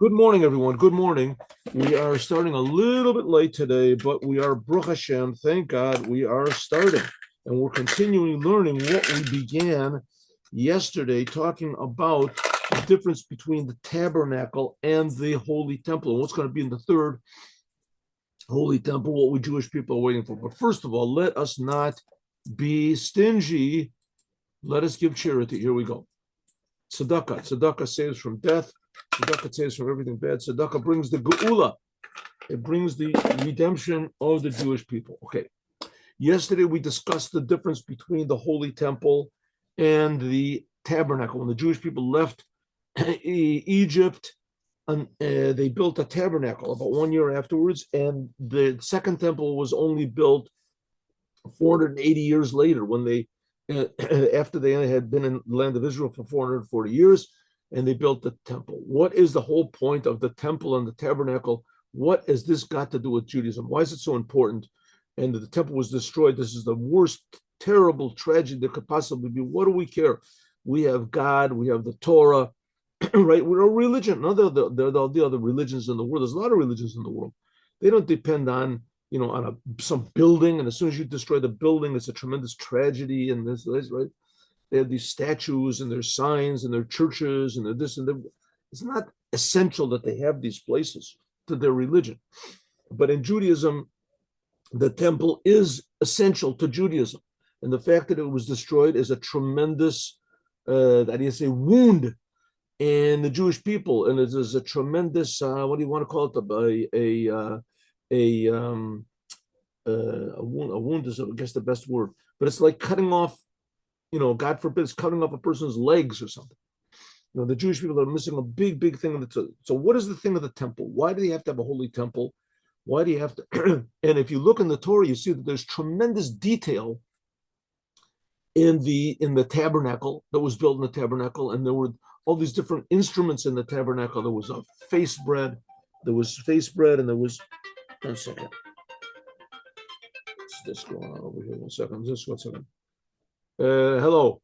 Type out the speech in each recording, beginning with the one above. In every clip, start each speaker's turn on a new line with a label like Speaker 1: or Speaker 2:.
Speaker 1: Good morning, everyone. Good morning. We are starting a little bit late today, but we are, Baruch Hashem, thank God, we are starting. And we're continuing learning what we began yesterday, talking about the difference between the tabernacle and the Holy Temple, and what's going to be in the third Holy Temple, what we Jewish people are waiting for. But first of all, let us not be stingy. Let us give charity. Here we go. Tzedakah. Tzedakah saves from death. Tzedakah saves from everything bad. Tzedakah brings the geula. It brings the redemption of the Jewish people. Okay. Yesterday we discussed the difference between the Holy Temple and the tabernacle. When the Jewish people left Egypt, they built a tabernacle about 1 year afterwards, and the second temple was only built 480 years later, when they after they had been in the land of Israel for 440 years, and they built the temple. What is the whole point of the temple and the tabernacle? What has this got to do with Judaism? Why is it so important? And the temple was destroyed. This is the worst, terrible tragedy that could possibly be. What do we care? We have God, we have the Torah, right? We're a religion. There are the other religions in the world. There's a lot of religions in the world. They don't depend on, some building, and as soon as you destroy the building, it's a tremendous tragedy. And this, right? They have these statues and their signs and their churches and their this and that. It's not essential that they have these places to their religion. But in Judaism, the temple is essential to Judaism. And the fact that it was destroyed is a tremendous, wound in the Jewish people. And it is a tremendous, what do you want to call it? A wound is, I guess, the best word. But it's like cutting off, God forbid, it's cutting off a person's legs or something. The Jewish people are missing a big, big thing. So what is the thing of the temple? Why do they have to have a holy temple? Why do you have to? And if you look in the Torah, you see that there's tremendous detail in the tabernacle that was built in the tabernacle. And there were all these different instruments in the tabernacle. There was a face bread. And there was, one second. What's this going on over here? One second. Hello.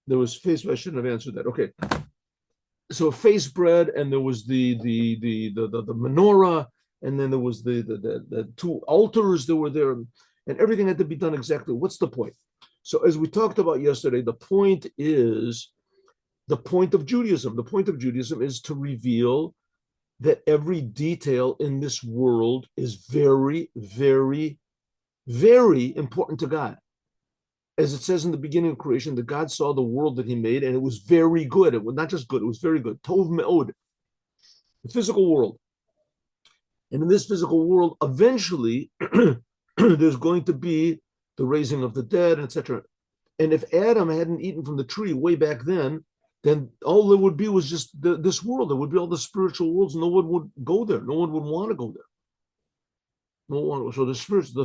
Speaker 1: There was face. I shouldn't have answered that. Okay. So face bread, and there was the menorah, and then there was the two altars that were there, and everything had to be done exactly. What's the point? So as we talked about yesterday, the point of Judaism. The point of Judaism is to reveal that every detail in this world is very, very, very important to God. As it says in the beginning of creation, that God saw the world that he made, and it was very good. It was not just good, it was very good. Tov me'od, the physical world. And in this physical world, eventually, there's going to be the raising of the dead, etc. And if Adam hadn't eaten from the tree way back then all there would be was just this world. There would be all the spiritual worlds. No one would go there. No one would want to go there. No one. So the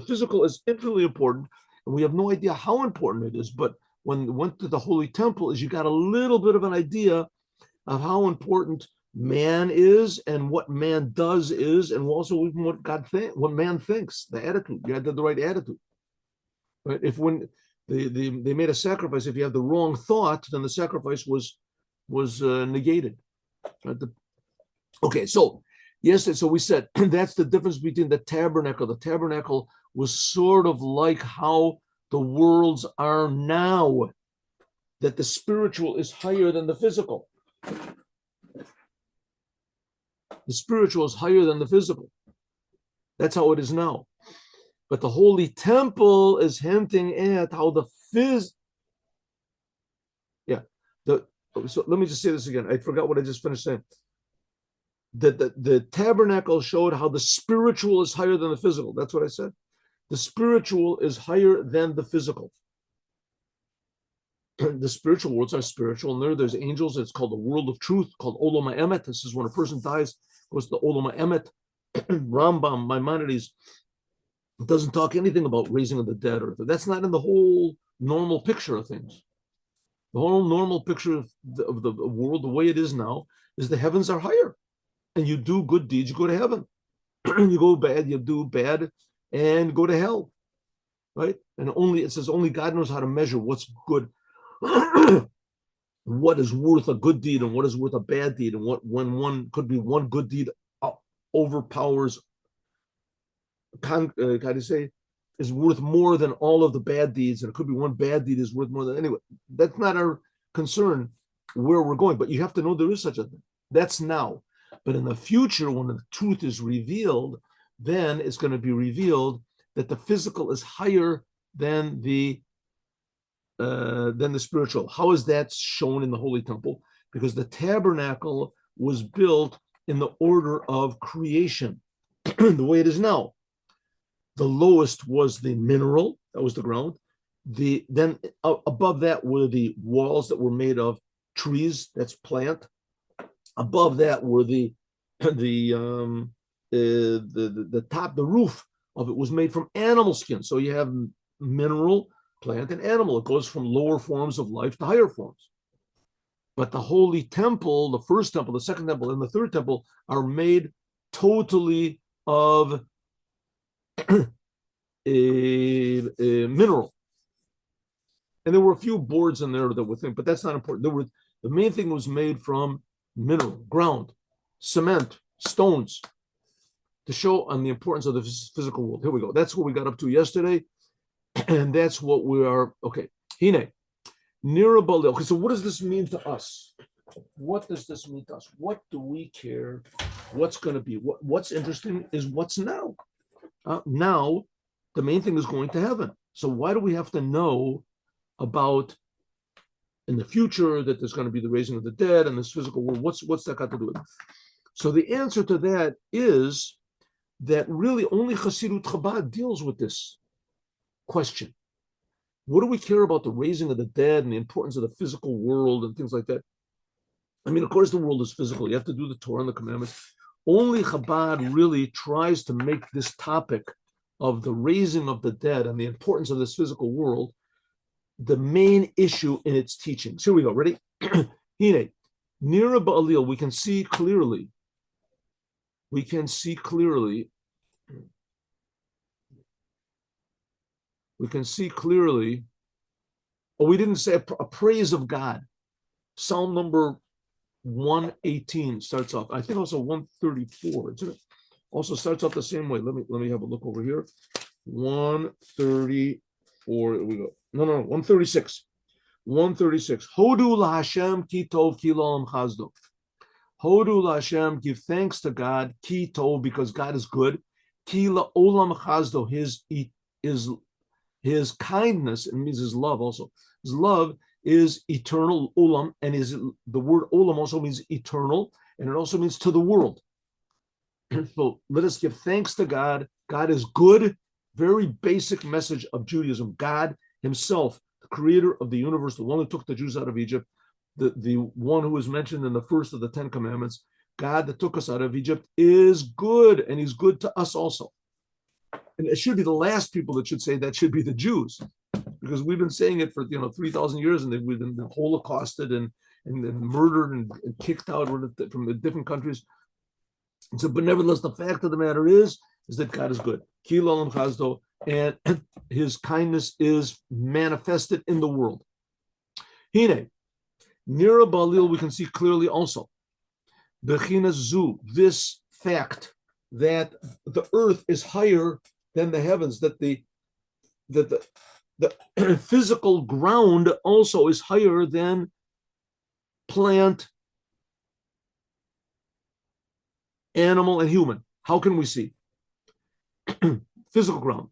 Speaker 1: physical is infinitely important, and we have no idea how important it is. But when we went to the Holy Temple, you got a little bit of an idea of how important man is and what man does is, and also even what man thinks. The attitude. You had the right attitude. Right? If when they made a sacrifice, if you have the wrong thought, then the sacrifice was negated. Right? Okay, so so we said that's the difference between the tabernacle. The tabernacle was sort of like how the worlds are now, that the spiritual is higher than the physical. The spiritual is higher than the physical. That's how it is now. But the Holy Temple is hinting at how the so let me just say this again. I forgot what I just finished saying. That the tabernacle showed how the spiritual is higher than the physical. That's what I said. The spiritual is higher than the physical. The spiritual worlds are spiritual, and there's angels. It's called the world of truth, called Olam HaEmet. This is when a person dies, goes to the Olam HaEmet. Rambam, Maimonides, doesn't talk anything about raising of the dead, or that's not in the whole normal picture of things. The whole normal picture of the world, the way it is now, is the heavens are higher, and you do good deeds, you go to heaven. You go bad, you do bad, and go to hell, right? And it says only God knows how to measure what's good. what is worth a good deed and what is worth a bad deed, and what when one could be one good deed overpowers, how do you say, is worth more than all of the bad deeds, and it could be one bad deed is worth more than anyway. That's not our concern where we're going, but you have to know there is such a thing. That's now. But in the future, when the truth is revealed, then it's going to be revealed that the physical is higher than the spiritual. How is that shown in the Holy Temple? Because the tabernacle was built in the order of creation, the way it is now. The lowest was the mineral, that was the ground. Then above that were the walls that were made of trees, that's plant. Above that were the top, the roof of it was made from animal skin. So you have mineral, plant, and animal. It goes from lower forms of life to higher forms. But the Holy Temple, the first temple, the second temple, and the third temple are made totally of a mineral. And there were a few boards in there that were things, but that's not important. The main thing was made from mineral, ground, cement, stones, to show on the importance of the physical world. Here we go. That's what we got up to yesterday. And that's what we are. Okay. Hine. Nirabali. Okay, so what does this mean to us? What does this mean to us? What do we care? What's going to be? What's interesting is what's now. Now, the main thing is going to heaven. So why do we have to know about in the future that there's going to be the raising of the dead and this physical world? What's that got to do with it? So the answer to that is that really only Chassidut Chabad deals with this question. What do we care about the raising of the dead and the importance of the physical world and things like that? I mean, of course, the world is physical. You have to do the Torah and the commandments. Only Chabad really tries to make this topic of the raising of the dead and the importance of this physical world the main issue in its teachings. Here we go. Ready? Hine, Nira Ba'alil, we can see clearly. We can see clearly. We can see clearly. Oh, we didn't say a praise of God. Psalm number 118 starts off. I think also 134. Also starts off the same way. Let me have a look over here. 134. Here we go. No, 136. 136. Hodu laHashem ki tov ki lo olam chazdo. Hodu laHashem, give thanks to God, ki tov, because God is good. Ki la olam chazdo, his kindness, it means his love also. His love is eternal, olam, and the word olam also means eternal, and it also means to the world. So let us give thanks to God. God is good. Very basic message of Judaism. God himself, the creator of the universe, the one who took the Jews out of Egypt, the one who is mentioned in the first of the 10 commandments, God that took us out of Egypt is good, and he's good to us also. And it should be the last people that should say that should be the Jews, because we've been saying it for 3,000 years, and we've been holocausted and murdered and kicked out from the different countries. And so, but nevertheless, the fact of the matter is that God is good. Ki lo olam chazdo, and his kindness is manifested in the world. Hine, Nira Balil, we can see clearly also. Bechina zu, this fact that the earth is higher than the heavens, that the physical ground also is higher than plant, animal, and human. How can we see? Physical ground.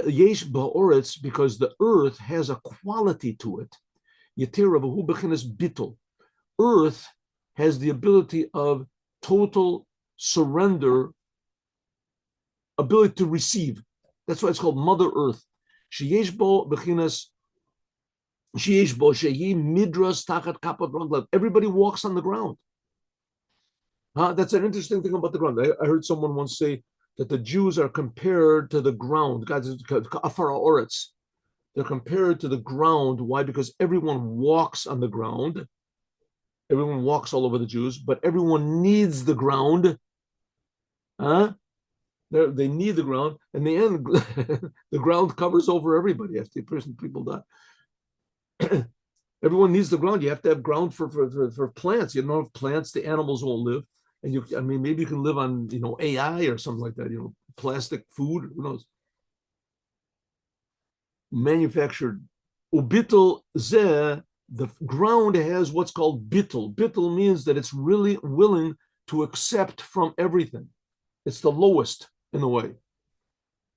Speaker 1: Yesh ba'oretz, because the earth has a quality to it. Yetera v'hu b'chinas bittul. Earth has the ability of total surrender, ability to receive. That's why it's called Mother Earth. Sheyesh bo b'chinas, sheyesh bo sheyi midras tachat kapat raglav. Everybody walks on the ground. That's an interesting thing about the ground. I heard someone once say that the Jews are compared to the ground. God's afara oretz. They're compared to the ground. Why? Because everyone walks on the ground. Everyone walks all over the Jews, but everyone needs the ground. They need the ground. In the end, the ground covers over everybody after people die. Everyone needs the ground. You have to have ground for plants. You don't have plants, the animals won't live. And I mean, maybe you can live on, AI or something like that, plastic food, who knows? Manufactured. Ubitul zeh, the ground has what's called bittul. Bittul means that it's really willing to accept from everything. It's the lowest in a way.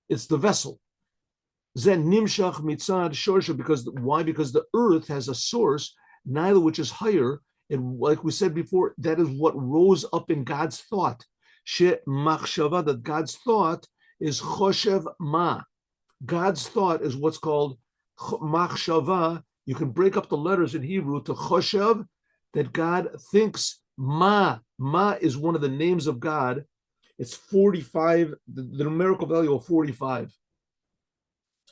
Speaker 1: It's the vessel. Zen nimshach mitzad shorsha, because why? Because the earth has a source, neither which is higher, and like we said before, that is what rose up in God's thought. She machshava, that God's thought is choshev ma. God's thought is what's called machshava. You can break up the letters in Hebrew to choshev, that God thinks ma. Ma is one of the names of God. It's 45, the numerical value of 45.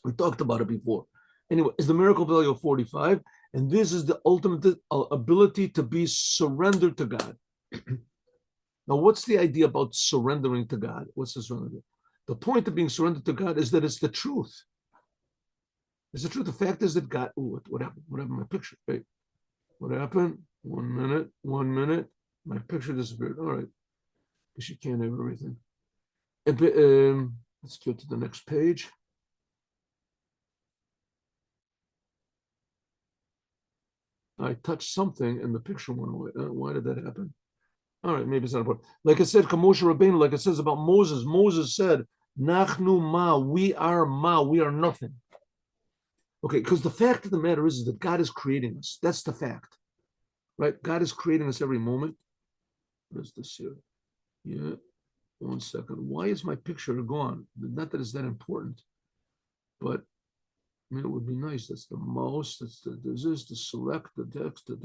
Speaker 1: We talked about it before. Anyway, it's the miracle value of 45, and this is the ultimate ability to be surrendered to God. Now, what's the idea about surrendering to God? What's the surrender? The point of being surrendered to God is that it's the truth. It's the truth. The fact is that God, what happened? What happened to my picture? Wait, what happened? 1 minute, 1 minute. My picture disappeared. All right. Because you can't have everything. Let's go to the next page. I touched something and the picture went away. Why did that happen? All right, maybe it's not important. Like I said, Moshe Rabbeinu, like it says about Moses, Moses said, Nachnu ma, we are nothing. Okay, because the fact of the matter is that God is creating us. That's the fact, right? God is creating us every moment. What is this here? Yeah, 1 second. Why is my picture gone? Not that it's that important, but I mean, it would be nice. That's the mouse. There's this, the select, the text, the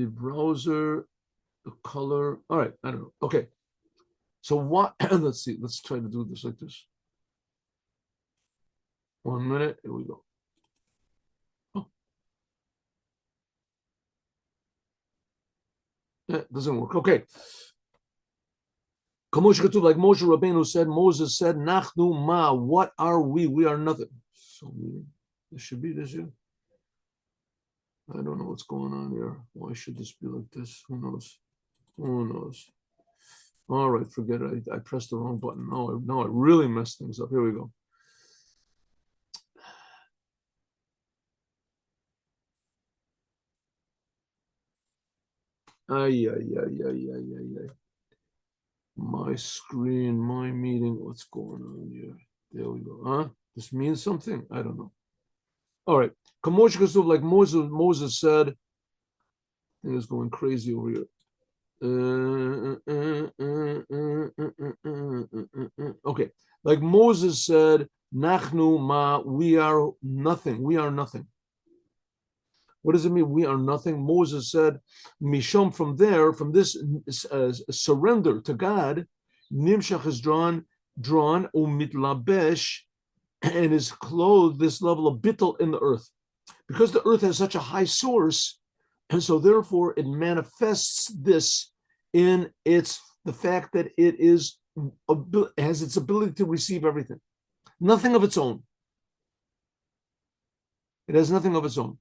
Speaker 1: browser, the color. All right, I don't know. Okay. So what, let's see. Let's try to do this like this. 1 minute. Here we go. Oh. That doesn't work. Okay. Like Moshe Rabbeinu said, Moses said, Nachnu ma, what are we? We are nothing. So this should be this here. I don't know what's going on here. Why should this be like this? Who knows? Who knows? All right, forget it. I pressed the wrong button. No, I really messed things up. Here we go. Ay. My screen, my meeting. What's going on here? There we go. Huh? This means something? I don't know. All right. Like Moses said, thing is going crazy over here. Okay. Like Moses said, Nachnu ma, we are nothing. We are nothing. What does it mean? We are nothing. Moses said, Mishom, from this surrender to God, Nimshach is drawn, umitlabesh, and is clothed this level of bittul in the earth. Because the earth has such a high source, and so therefore it manifests this in the fact that it has its ability to receive everything. Nothing of its own. It has nothing of its own.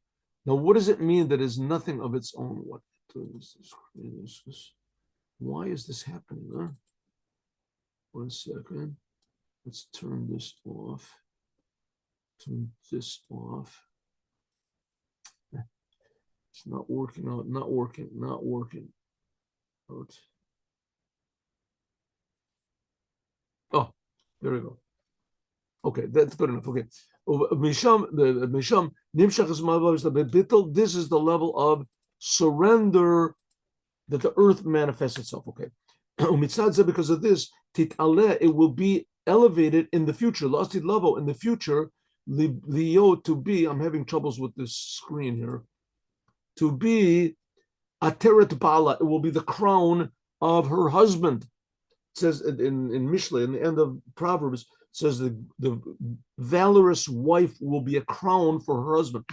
Speaker 1: Now, what does it mean that is nothing of its own? What is this? Why is this happening? Huh? 1 second. Let's turn this off. Turn this off. It's not working out. Not working. Out. Oh, there we go. Okay, that's good enough. Okay. Misham, Nimshach is bittul. This is the level of surrender that the earth manifests itself. Okay. Because of this, it will be elevated in the future. Lastid lavo in the future, to be. I'm having troubles with this screen here. To be ateret bala, it will be the crown of her husband. It says in Mishle, in the end of Proverbs, it says the valorous wife will be a crown for her husband.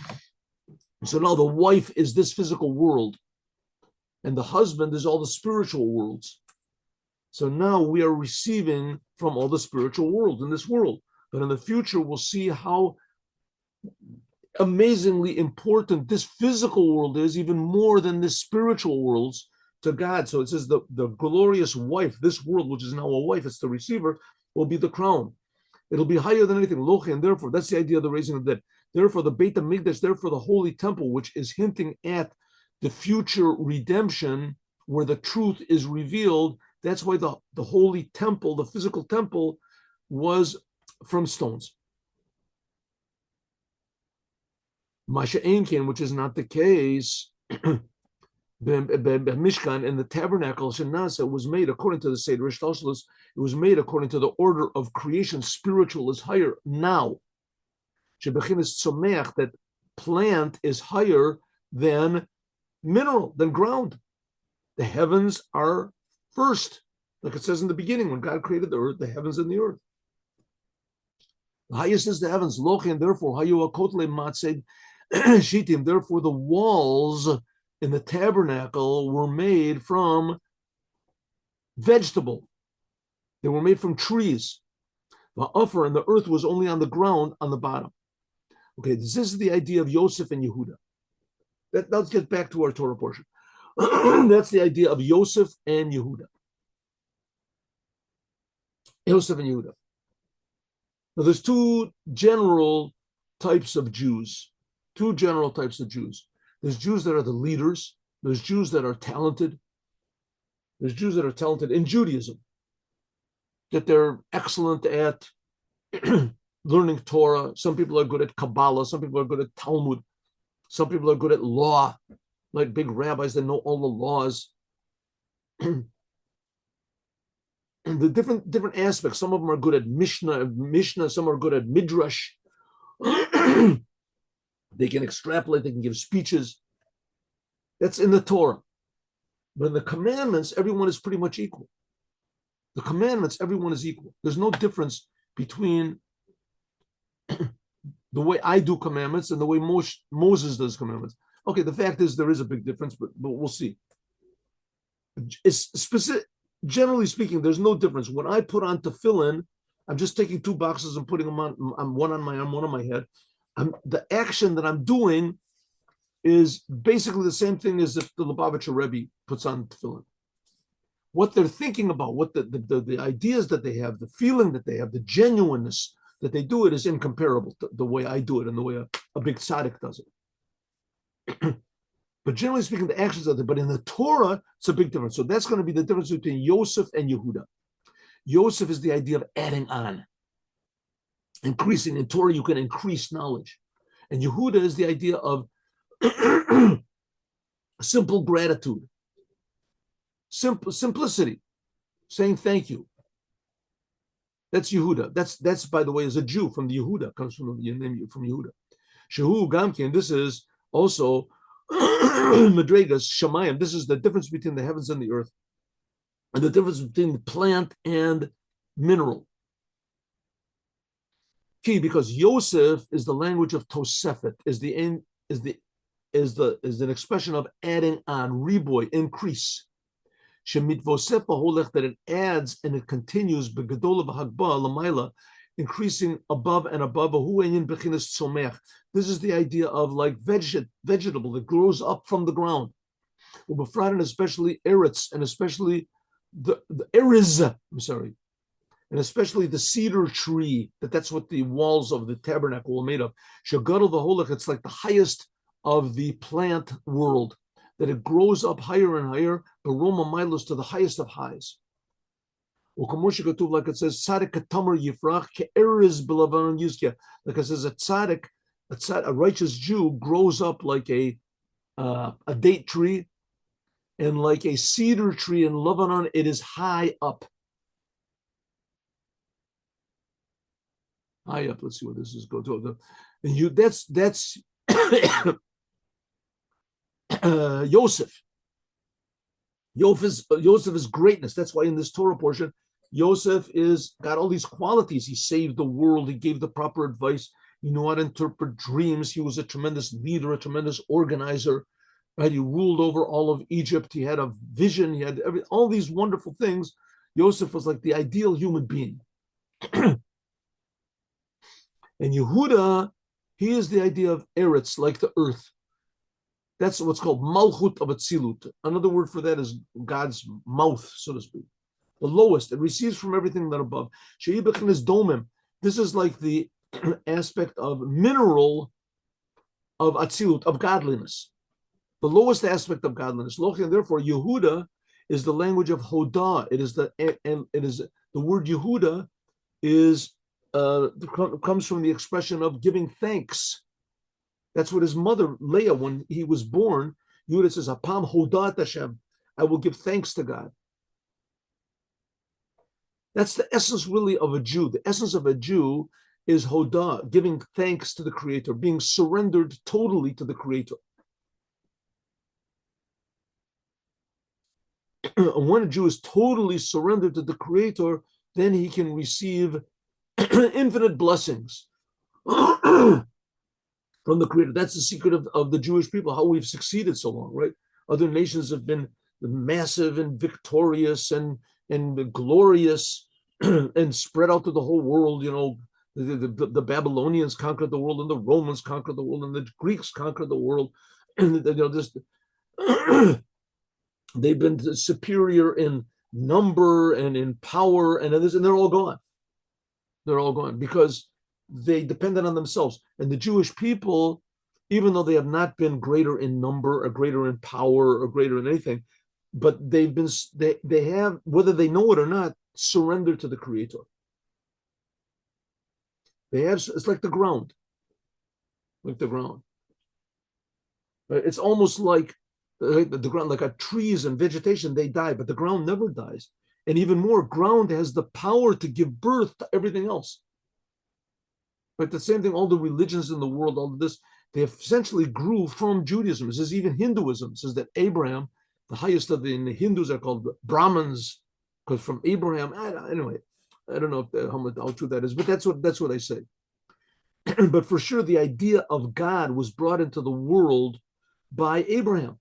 Speaker 1: So now the wife is this physical world, and the husband is all the spiritual worlds. So now we are receiving from all the spiritual worlds in this world. But in the future, we'll see how amazingly important this physical world is, even more than the spiritual worlds to God. So it says the glorious wife, this world, which is now a wife, it's the receiver, will be the crown. It'll be higher than anything. Lochi, and therefore, that's the idea of the raising of the dead. Therefore, the Beit HaMikdash, therefore, the holy temple, which is hinting at the future redemption where the truth is revealed. That's why the holy temple, the physical temple, was from stones. Masha Einkin, which is not the case, Mishkan, and the tabernacle Shenasa was made according to the Seder Ishtalshalos. It was made according to the order of creation. Spiritual is higher now. Shebechinas Tzomeach, that plant is higher than mineral, than ground. The heavens are first, like it says in the beginning when God created the earth, the heavens and the earth. The highest is the heavens, Lochi, and therefore Hayu Akotle Matzed Shitim. Therefore, the walls in the tabernacle were made from vegetable. They were made from trees. The upper and the earth was only on the ground on the bottom. Okay, this is the idea of Yosef and Yehuda. Let's get back to our Torah portion. That's the idea of Yosef and Yehuda. Yosef and Yehuda. Now, there's two general types of Jews. There's Jews that are the leaders. There's Jews that are talented. There's Jews that are talented in Judaism, that they're excellent at learning Torah. Some people are good at Kabbalah. Some people are good at Talmud. Some people are good at law, like big rabbis that know all the laws. And the different aspects. Some of them are good at Mishnah. Some are good at Midrash. They can extrapolate. They can give speeches. That's in the Torah. But in the commandments, everyone is pretty much equal. The commandments, everyone is equal. There's no difference between the way I do commandments and the way Moses does commandments. Okay, the fact is there is a big difference, but we'll see. It's specific. Generally speaking, there's no difference. When I put on tefillin, I'm just taking two boxes and putting them on one on my arm, one on my head. The action that I'm doing is basically the same thing as if the Lubavitcher Rebbe puts on tefillin. What they're thinking about, what the ideas that they have, the feeling that they have, the genuineness that they do it is incomparable to the way I do it and the way a big tzaddik does it. But generally speaking, the actions are there. But in the Torah, it's a big difference. So that's going to be the difference between Yosef and Yehuda. Yosef is the idea of adding on, increasing. In Torah, you can increase knowledge. And Yehuda is the idea of simple gratitude, simplicity, saying thank you. That's Yehuda. That's by the way, is a Jew from the Yehuda, comes from the name from Yehuda. Shehu Gamkin, this is also Madregas Shamayim. This is the difference between the heavens and the earth, and the difference between the plant and mineral. Key, because Yosef is the language of Tosefet, is an expression of adding on, riboy, increase. That it adds and it continues, increasing above and above. This is the idea of like vegetable that grows up from the ground. And especially eretz, and especially the eriz, and especially the cedar tree, that's what the walls of the tabernacle were made of. It's like the highest of the plant world, that it grows up higher and higher, Baroma Milos, to the highest of highs. Like it says, Tzaddik katamar yifrach ke'eriz b'lavanon yuzkia. Like it says, a tzaddik, a righteous Jew grows up like a date tree, and like a cedar tree in Lebanon, it is high up. High up. Let's see what this is going to. And that's Yosef. Yosef is greatness. That's why in this Torah portion, Yosef got all these qualities. He saved the world. He gave the proper advice. He knew how to interpret dreams. He was a tremendous leader, a tremendous organizer. Right? He ruled over all of Egypt. He had a vision. He had all these wonderful things. Yosef was like the ideal human being. And Yehuda He is the idea of Eretz, like the earth. That's what's called Malchut of Atzilut. Another word for that is God's mouth, so to speak. The lowest. It receives from everything that above. She'ibachin is domim. This is like the aspect of mineral of Atzilut, of godliness. The lowest aspect of godliness. And therefore, Yehuda is the language of Hodah. It is the word Yehuda is comes from the expression of giving thanks. That's what his mother, Leah, when he was born, Yehuda says, Apam Hodat Hashem, I will give thanks to God. That's the essence really of a Jew. The essence of a Jew is Hodah, giving thanks to the Creator, being surrendered totally to the Creator. When a Jew is totally surrendered to the Creator, then he can receive infinite blessings from the Creator. That's the secret of the Jewish people, how we've succeeded so long, right? Other nations have been massive and victorious and glorious and spread out to the whole world. You know, the Babylonians conquered the world, and the Romans conquered the world, and the Greeks conquered the world. And they've been superior in number and in power, and they're all gone. They're all gone because they depended on themselves. And the Jewish people, even though they have not been greater in number or greater in power or greater in anything, but they have, whether they know it or not, surrendered to the Creator. They have, it's like the ground. Like the ground. It's almost like the ground, like a trees and vegetation, they die, but the ground never dies. And even more, ground has the power to give birth to everything else. But the same thing, all the religions in the world, all of this, they essentially grew from Judaism. It says even Hinduism. It says that Abraham, the highest of the Hindus are called Brahmins, because from Abraham, anyway, I don't know how true that is, but that's what I say. But for sure, the idea of God was brought into the world by Abraham.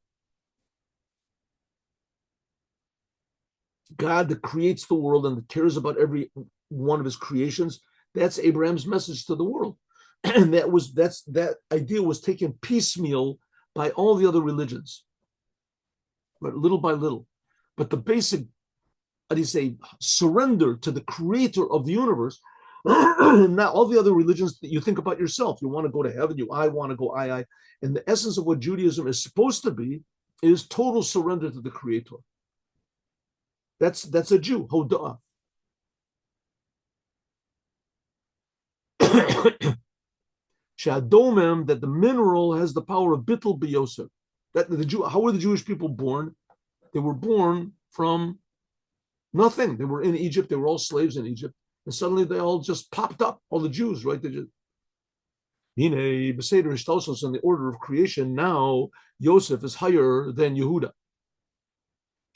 Speaker 1: God that creates the world and that cares about every one of his creations, that's Abraham's message to the world. And that idea was taken piecemeal by all the other religions, but little by little. But the basic, surrender to the Creator of the universe. Not all the other religions that you think about yourself. You want to go to heaven, I want to go, I. And the essence of what Judaism is supposed to be is total surrender to the Creator. That's a Jew, Hodah. Shadomim, that the mineral has the power of bittul b'yosef. That the Jew, how were the Jewish people born? They were born from nothing. They were in Egypt. They were all slaves in Egypt, and suddenly they all just popped up. All the Jews, right? They just in the order of creation. Now Yosef is higher than Yehuda.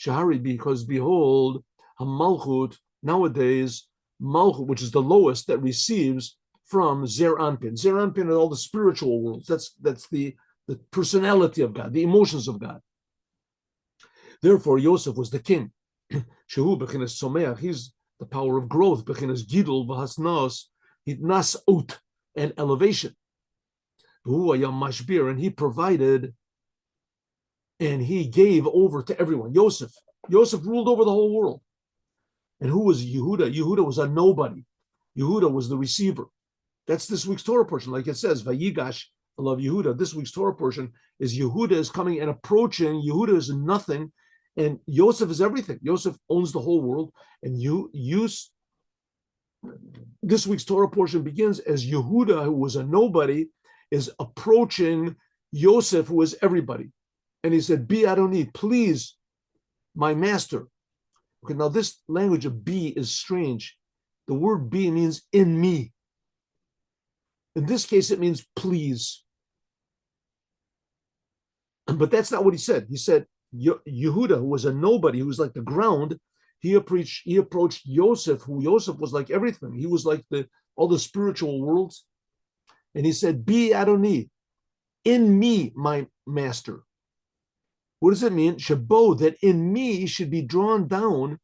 Speaker 1: Shahari, because behold, Hamalchut, nowadays, Malchut, which is the lowest that receives from Zer Anpin. Zer Anpin are all the spiritual worlds. That's the personality of God, the emotions of God. Therefore, Yosef was the king. Shehu bechinas someach, he's the power of growth, bechinas gidul v'hasnas, hitnasut, and elevation. Hu hayam mashbir, and he provided and he gave over to everyone. Yosef ruled over the whole world. And who was Yehuda? Yehuda was a nobody. Yehuda was the receiver. That's this week's Torah portion. Like it says, Vayigash, I love Yehuda. This week's Torah portion is Yehuda is coming and approaching. Yehuda is nothing. And Yosef is everything. Yosef owns the whole world. And this week's Torah portion begins as Yehuda, who was a nobody, is approaching Yosef, who is everybody. And he said, Be Adoni, please, my master. Okay, now this language of be is strange. The word be means in me. In this case, it means please. But that's not what he said. He said, Yehuda, who was a nobody, who was like the ground, he approached Yosef, who Yosef was like everything. He was like all the spiritual worlds. And he said, Be Adoni, in me, my master. What does it mean? Shabo, that in me should be drawn down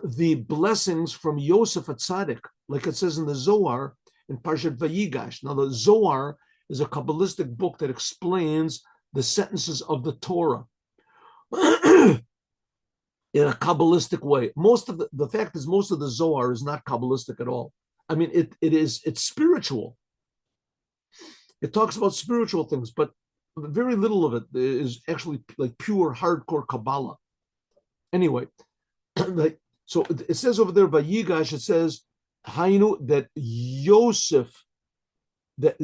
Speaker 1: the blessings from Yosef at Tzaddik. Like it says in the Zohar, in Parshat Vayigash. Now, the Zohar is a Kabbalistic book that explains the sentences of the Torah in a Kabbalistic way. Most of the fact is, most of the Zohar is not Kabbalistic at all. I mean, it's spiritual. It talks about spiritual things, but very little of it is actually like pure, hardcore Kabbalah. Anyway, like, so it says over there by Yigash, it says, Hainu, that Yosef, that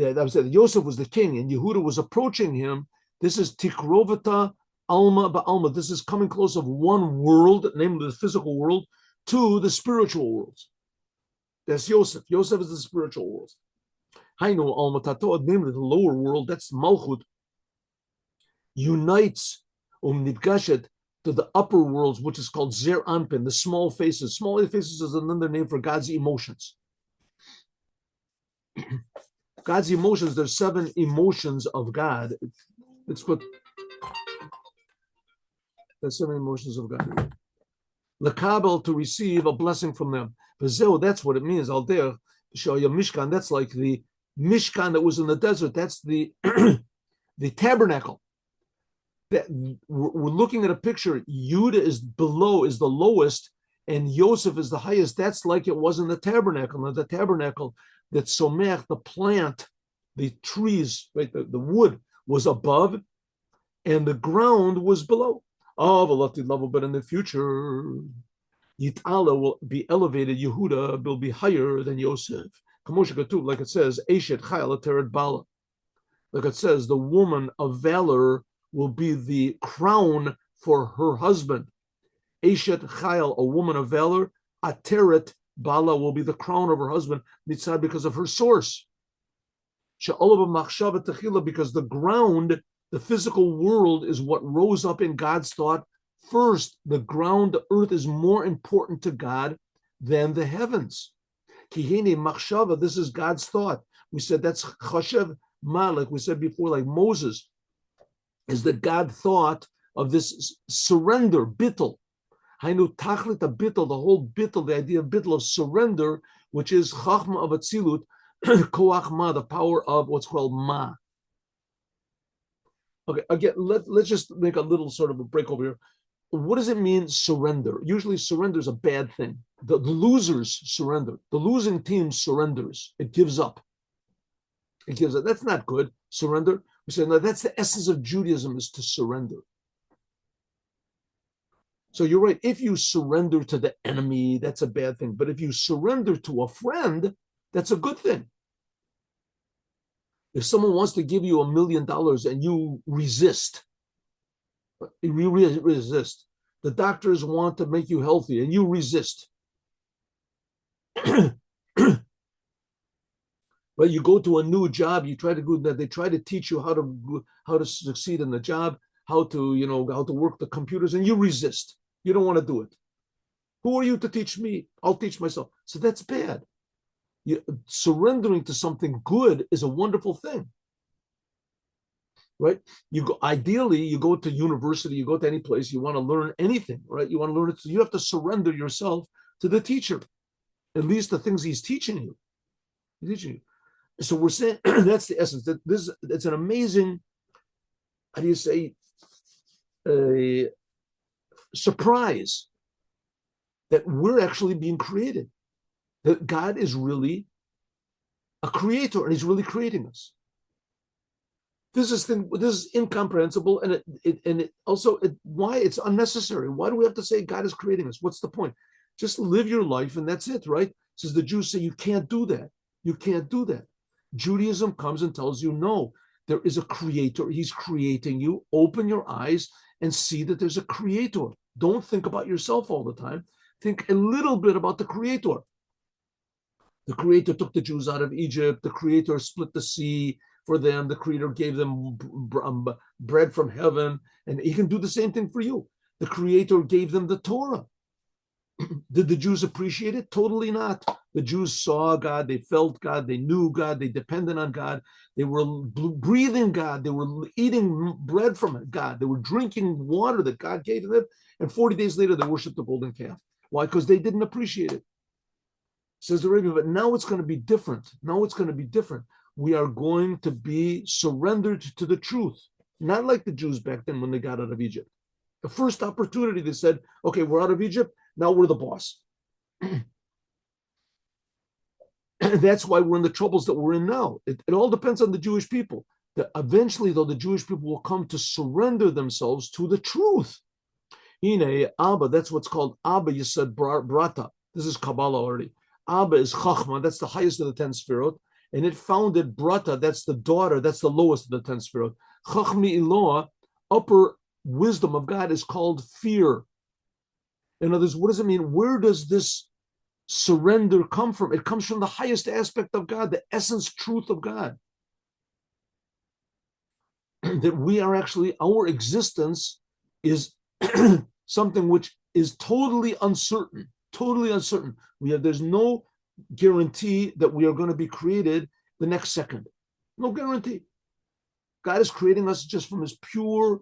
Speaker 1: Yosef was the king, and Yehuda was approaching him. This is Tikrovata Alma Ba'alma. This is coming close of one world, namely the physical world, to the spiritual worlds. That's Yosef. Yosef is the spiritual world. Hainu Alma Tato, namely the lower world, that's Malchut, unites Nidgashet to the upper worlds, which is called Zer Anpin, the small faces. Small faces is another name for God's emotions. God's emotions, there's 7 emotions of God. It's what there's 7 emotions of God. Lekabel, to receive a blessing from them. V'zeu, that's what it means. Alder, show you Mishkan, that's like the Mishkan that was in the desert. That's the the tabernacle. That we're looking at a picture. Judah is below, is the lowest, and Yosef is the highest. That's like it was in the tabernacle. Now, the tabernacle, that Somech, the plant, the trees, right, the wood was above, and the ground was below. Oh, the lofty level, but in the future, Yit'ala will be elevated. Yehuda will be higher than Yosef. Like it says, Eshet Chayal Teret Bala. Like it says, the woman of valor will be the crown for her husband. Eshet Chayal, a woman of valor. Ateret Bala will be the crown of her husband. Mitzad, because of her source. Because the ground, the physical world, is what rose up in God's thought first. The ground, the earth, is more important to God than the heavens. Kihine machshava, this is God's thought. We said that's chashev ma, like we said before, like Moses, is that God thought of this surrender, bittul. Hainu tachlit a bittul, the whole bittul, the idea of bittul, of surrender, which is chachma of atzilut, koach ma, the power of what's called ma. Okay, again, let's just make a little sort of a break over here. What does it mean, surrender? Usually surrender is a bad thing. The losers surrender. The losing team surrenders. It gives up. It gives up. That's not good. Surrender. We say, no, that's the essence of Judaism, is to surrender. So you're right. If you surrender to the enemy, that's a bad thing. But if you surrender to a friend, that's a good thing. If someone wants to give you $1 million and you resist, the doctors want to make you healthy and you resist. But you go to a new job, you try to go there, they try to teach you how to succeed in the job, how to work the computers, and you resist. You don't want to do it. Who are you to teach me? I'll teach myself. So that's bad. Surrendering to something good is a wonderful thing. Right? Ideally, you go to university, you go to any place, you want to learn anything, right? You want to learn it, so you have to surrender yourself to the teacher, at least the things he's teaching you. So we're saying that's the essence. That it's an amazing, how do you say, a surprise that we're actually being created. That God is really a creator and he's really creating us. This is incomprehensible, and why it's unnecessary. Why do we have to say God is creating us? What's the point? Just live your life and that's it, right? Says the Jews say you can't do that. You can't do that. Judaism comes and tells you, no, there is a creator. He's creating you. Open your eyes and see that there's a creator. Don't think about yourself all the time. Think a little bit about the creator. The creator took the Jews out of Egypt. The creator split the sea for them. The creator gave them bread from heaven, and he can do the same thing for you. The creator gave them the Torah. Did the Jews appreciate it? Totally not. The Jews saw God, they felt God, they knew God, they depended on God, they were breathing God, they were eating bread from God, they were drinking water that God gave them, and 40 days later they worshiped the golden calf. Why? Because they didn't appreciate it. Says the Rebbe, but now it's going to be different. Now it's going to be different. We are going to be surrendered to the truth, not like the Jews back then when they got out of Egypt. The first opportunity, they said, okay, we're out of Egypt. Now we're the boss. That's why we're in the troubles that we're in now. It all depends on the Jewish people. That eventually, though, the Jewish people will come to surrender themselves to the truth. Hine, Abba, that's what's called Abba, you said Brata. This is Kabbalah already. Abba is Chachma, that's the highest of the 10 Sefirot. And it founded Brata, that's the daughter, that's the lowest of the 10 Sefirot. Chachmi Iloah, upper wisdom of God, is called fear. In other words, what does it mean? Where does this surrender come from? It comes from the highest aspect of God, the essence, truth of God. That we are actually, our existence is something which is totally uncertain, totally uncertain. There's no guarantee that we are going to be created the next second. No guarantee. God is creating us just from his pure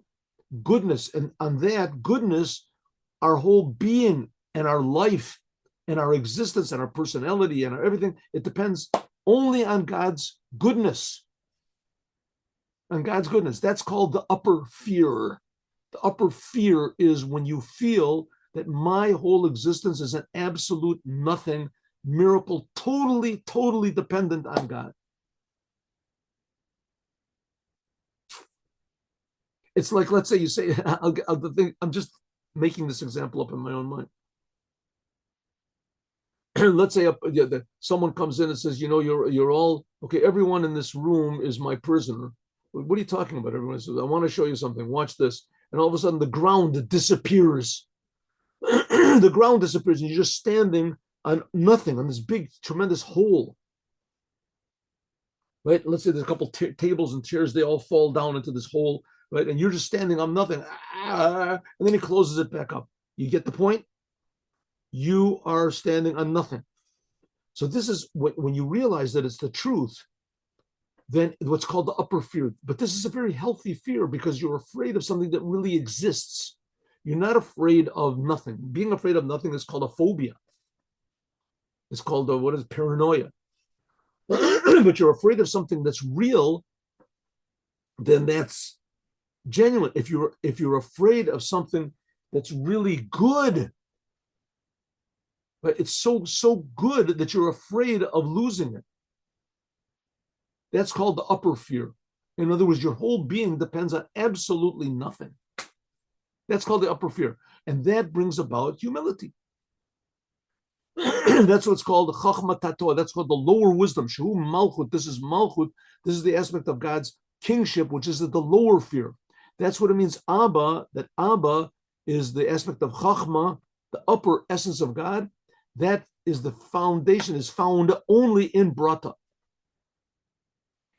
Speaker 1: goodness. And on that goodness, our whole being and our life and our existence and our personality and our everything, it depends only on God's goodness. On God's goodness. That's called the upper fear. The upper fear is when you feel that my whole existence is an absolute nothing miracle, totally, totally dependent on God. It's like, let's say you say, I'm just making this example up in my own mind. Let's say someone comes in and says, you're all, okay, everyone in this room is my prisoner. What are you talking about? Everyone says, I want to show you something. Watch this. And all of a sudden the ground disappears. The ground disappears and you're just standing on nothing, on this big, tremendous hole. Right? Let's say there's a couple tables and chairs, they all fall down into this hole, right? And you're just standing on nothing. And then he closes it back up. You get the point? You are standing on nothing. So this is when you realize that it's the truth, then what's called the upper fear. But this is a very healthy fear because you're afraid of something that really exists. You're not afraid of nothing. Being afraid of nothing is called a phobia. It's called paranoia. But you're afraid of something that's real, then that's genuine. If you're afraid of something that's really good, but it's so good that you're afraid of losing it. That's called the upper fear. In other words, your whole being depends on absolutely nothing. That's called the upper fear. And that brings about humility. That's what's called the Chachma Tatoa. That's called the lower wisdom. Shehu Malchut. This is Malchut. This is the aspect of God's kingship, which is the lower fear. That's what it means, Abba, that Abba is the aspect of Chachma, the upper essence of God. That is the foundation, is found only in Brata.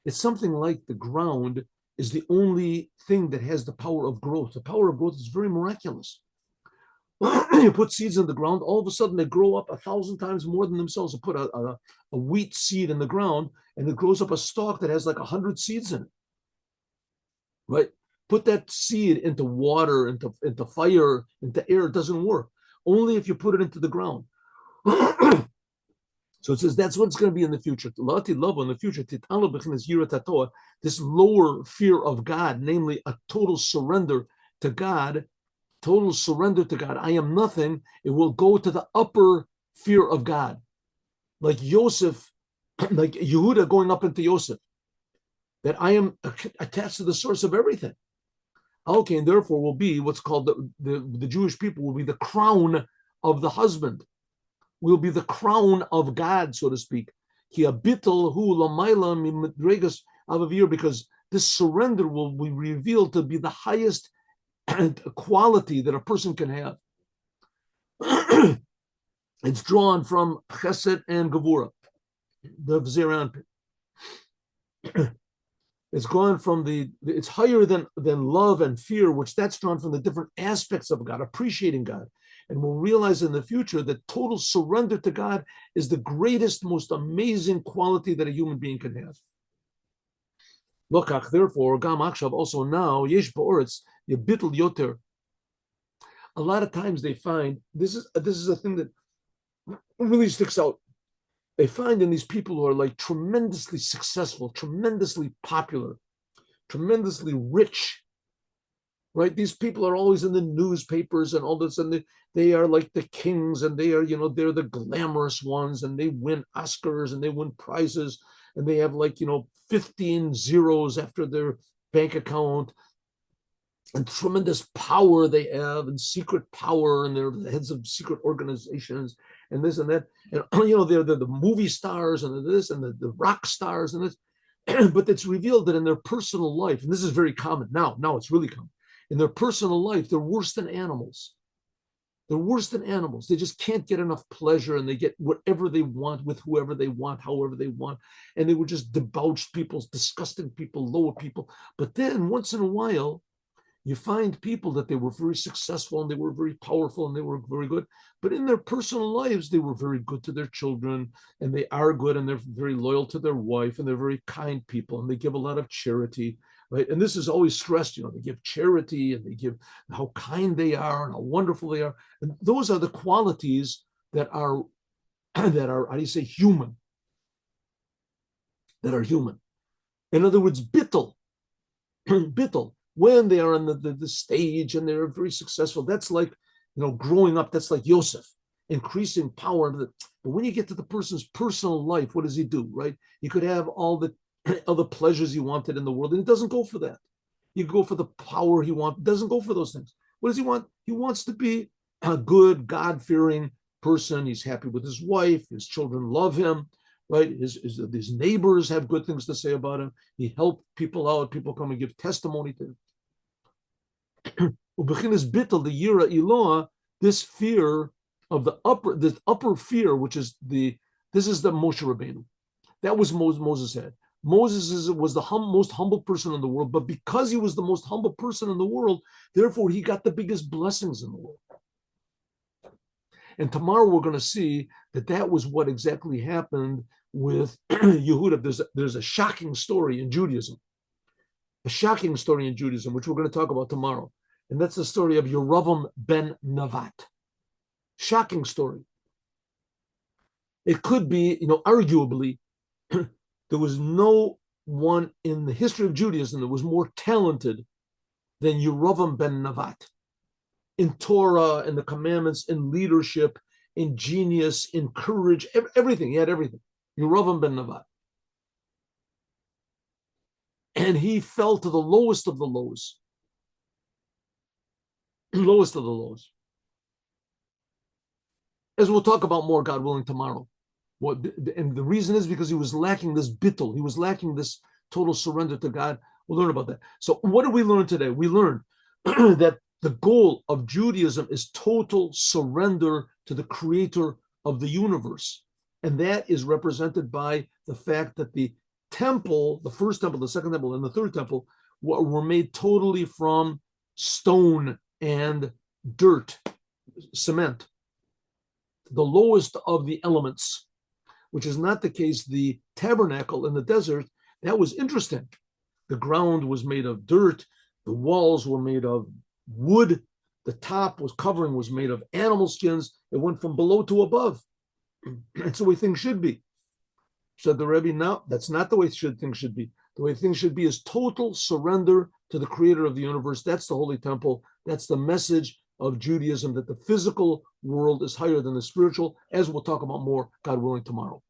Speaker 1: It's something like the ground is the only thing that has the power of growth. The power of growth is very miraculous. You put seeds in the ground, all of a sudden they grow up 1,000 times more than themselves. You put a wheat seed in the ground and it grows up a stalk that has like 100 seeds in it. Right? Put that seed into water, into fire, into air, it doesn't work. Only if you put it into the ground. So it says that's what's going to be in the future. In the future, this lower fear of God, namely a total surrender to God, I am nothing. It will go to the upper fear of God. Like Yosef, like Yehuda going up into Yosef, that I am attached to the source of everything. Okay, and therefore will be what's called the Jewish people will be the crown of the husband. Will be the crown of God, so to speak. Because this surrender will be revealed to be the highest quality that a person can have. It's drawn from Chesed and Gevura, the Zeran. It's gone from it's higher than love and fear, which that's drawn from the different aspects of God, appreciating God. And we'll realize in the future that total surrender to God is the greatest, most amazing quality that a human being can have. Lokach, therefore, Gam Akshav, also now, Yesh Ba'oretz, Yebitl Yoter. A lot of times they find this is a thing that really sticks out. they find in these people who are like tremendously successful, tremendously popular, tremendously rich, right? These people are always in the newspapers and all this, and they are like the kings, and they are, they're the glamorous ones, and they win Oscars and they win prizes, and they have like, 15 zeros after their bank account, and tremendous power they have, and secret power, and they're the heads of secret organizations, and this and that, and they're the movie stars, and this and the rock stars, and this. But it's revealed that in their personal life, and this is very common now it's really common, in their personal life, they're worse than animals. They're worse than animals. They just can't get enough pleasure, and they get whatever they want with whoever they want, however they want. And they were just debauched people, disgusting people, lower people. But then once in a while, you find people that they were very successful, and they were very powerful, and they were very good. But in their personal lives, they were very good to their children, and they are good, and they're very loyal to their wife, and they're very kind people, and they give a lot of charity, right? And this is always stressed, they give charity, and they give how kind they are and how wonderful they are. And those are the qualities that are, how do you say, human, that are human. In other words, bittul, bittul. When they are on the stage and they're very successful, that's like, growing up, that's like Yosef, increasing power. But when you get to the person's personal life, what does he do, right? He could have all the other pleasures he wanted in the world, and he doesn't go for that. You go for the power he wants, doesn't go for those things. What does he want? He wants to be a good, God-fearing person. He's happy with his wife. His children love him, right? His neighbors have good things to say about him. He helped people out. People come and give testimony to him. The yira iloa, this fear of this upper fear, which is this is the Moshe Rabbeinu. That was Moses had. Moses was the most humble person in the world, but because he was the most humble person in the world, therefore he got the biggest blessings in the world. And tomorrow we're going to see that was what exactly happened with Yehuda. There's a shocking story in Judaism. A shocking story in Judaism, which we're going to talk about tomorrow. And that's the story of Yeravam ben Navat. Shocking story. It could be, arguably, there was no one in the history of Judaism that was more talented than Yeravam ben Navat. In Torah, in the commandments, in leadership, in genius, in courage, everything. He had everything. Yeravam ben Navat. And he fell to the lowest of the lows. Lowest of the lows. As we'll talk about more, God willing, tomorrow. And the reason is because he was lacking this bittul. He was lacking this total surrender to God. We'll learn about that. So what did we learn today? We learned that the goal of Judaism is total surrender to the creator of the universe. And that is represented by the fact that the temple, the first temple, the second temple, and the third temple were made totally from stone and dirt, cement, the lowest of the elements, which is not the case. The tabernacle in the desert, that was interesting. The ground was made of dirt. The walls were made of wood. The top covering was made of animal skins. It went from below to above. That's the way things should be. Said the Rebbe, no, that's not the way things should be. The way things should be is total surrender to the creator of the universe. That's the Holy Temple. That's the message of Judaism, that the physical world is higher than the spiritual, as we'll talk about more, God willing, tomorrow.